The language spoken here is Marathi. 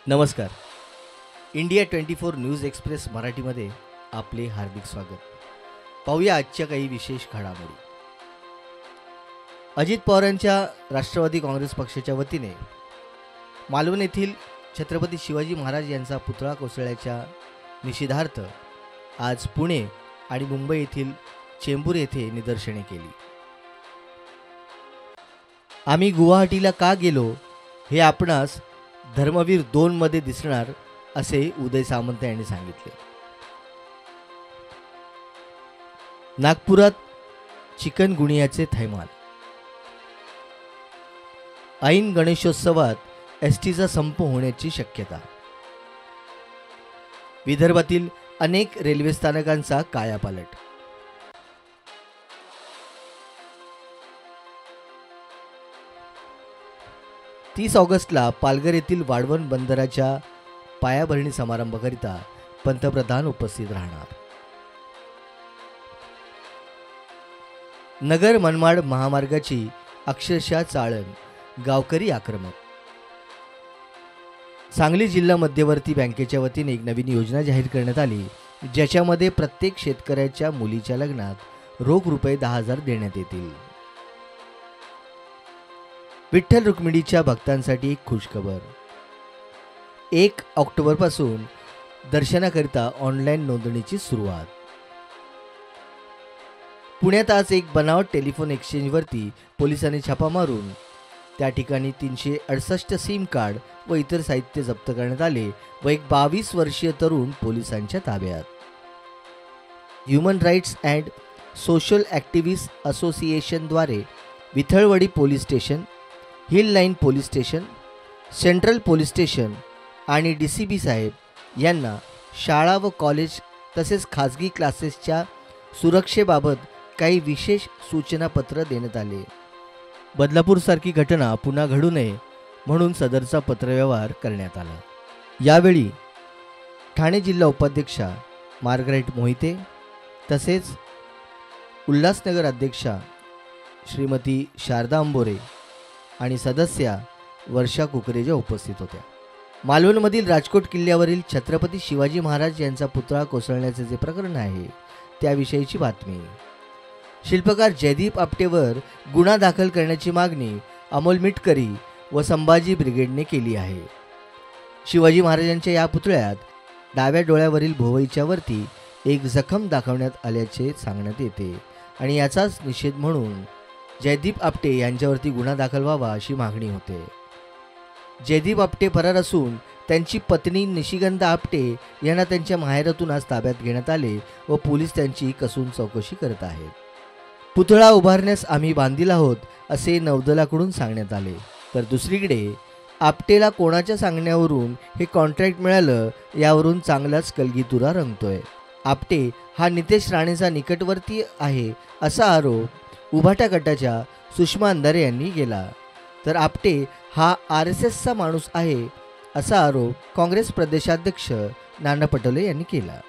नमस्कार. इंडिया 24 न्यूज एक्सप्रेस मराठीमध्ये आपले हार्दिक स्वागत. पाहूया आजच्या काही विशेष घडामोडी. अजित पवारांच्या राष्ट्रवादी काँग्रेस पक्षाच्या वतीने मालवण येथील छत्रपती शिवाजी महाराज यांचा पुतळा कोसळल्याच्या निषेधार्थ आज पुणे आणि मुंबई येथील चेंबूर येथे निदर्शने केली. आम्ही गुवाहाटीला का गेलो हे आपणास धर्मवीर 2 मध्ये दिसणार असे उदय सामंत यांनी सांगितले. नागपुरात चिकनगुनियाचे थैमान. ऐन गणेशोत्सवात एसटीचा संप होण्याची शक्यता. विदर्भातील अनेक रेल्वे स्थानकांचा कायापालट. ऑगस्टला पालघर येथील वाढवण बंदराच्या पायाभरणी समारंभाकरिता पंतप्रधान उपस्थित राहणार. नगर मनमाड महामार्गाची अक्षरशः चाळण, गावकरी आक्रमक. सांगली जिल्हा मध्यवर्ती बँकेच्या वतीने एक नवीन योजना जाहीर करण्यात आली, ज्याच्यामध्ये प्रत्येक शेतकऱ्याच्या मुलीच्या लग्नात रोख रुपये 10,000 देण्यात येतील. विठ्ठल रुक्मिणीच्या भक्तांसाठी एक खुशखबर. 1 ऑक्टोबरपासून दर्शनाकरिता ऑनलाईन नोंदणीची सुरुवात. पुण्यात आज एक बनावट टेलिफोन एक्सचेंजवरती पोलिसांनी छापा मारून त्या ठिकाणी 368 सिम कार्ड व इतर साहित्य जप्त करण्यात आले व एक 22 वर्षीय तरुण पोलिसांच्या ताब्यात. Human rights and social activist असोसिएशनद्वारे Vitthalwadi police station, hill line police station, central police station आणि DCP साहेब यांना शाळा व कॉलेज तसेच खाजगी क्लासेसच्या सुरक्षेबाबत काही विशेष सूचनापत्र देण्यात आले. बदलापूरसारखी घटना पुन्हा घडू नये म्हणून सदरचा पत्रव्यवहार करण्यात आला. यावेळी ठाणे जिल्हा उपाध्यक्षा मार्गरेट मोहिते तसेच उल्हासनगर अध्यक्षा श्रीमती शारदा अंबोरे आणि सदस्या वर्षा कुकरेजा उपस्थित होत्या. मालवणमधील राजकोट किल्ल्यावरील छत्रपती शिवाजी महाराज यांचा पुतळा कोसळण्याचे जे प्रकरण आहे त्याविषयीची बातमी. शिल्पकार जयदीप आपटेवर गुन्हा दाखल करण्याची मागणी अमोल मिटकरी व संभाजी ब्रिगेडने केली आहे. शिवाजी महाराजांच्या या पुतळ्यात डाव्या डोळ्यावरील भोवईच्या वरती एक जखम दाखवण्यात आल्याचे सांगण्यात येते आणि याचाच निषेध म्हणून जयदीप आपटे यांच्यावरती गुन्हा दाखल व्हावा अशी मागणी होते. जयदीप आपटे फरार असून त्यांची पत्नी निशिगंधा आपटे यांना त्यांच्या माहेरातून आज ताब्यात घेण्यात आले व पोलीस त्यांची कसून चौकशी करत आहेत. पुतळा उभारण्यास आम्ही बांधील आहोत असे नौदलाकडून सांगण्यात आले, तर दुसरीकडे आपटेला कोणाच्या सांगण्यावरून हे कॉन्ट्रॅक्ट मिळालं यावरून चांगलाच कलगीतुरा रंगतोय. आपटे हा नितेश राणेचा निकटवर्ती आहे असा आरोप उभाटा गटाच्या सुषमा अंधारे यांनी केला, तर आपटे हा RSSचा माणूस आहे असा आरोप काँग्रेस प्रदेशाध्यक्ष नाना पटोले यांनी केला.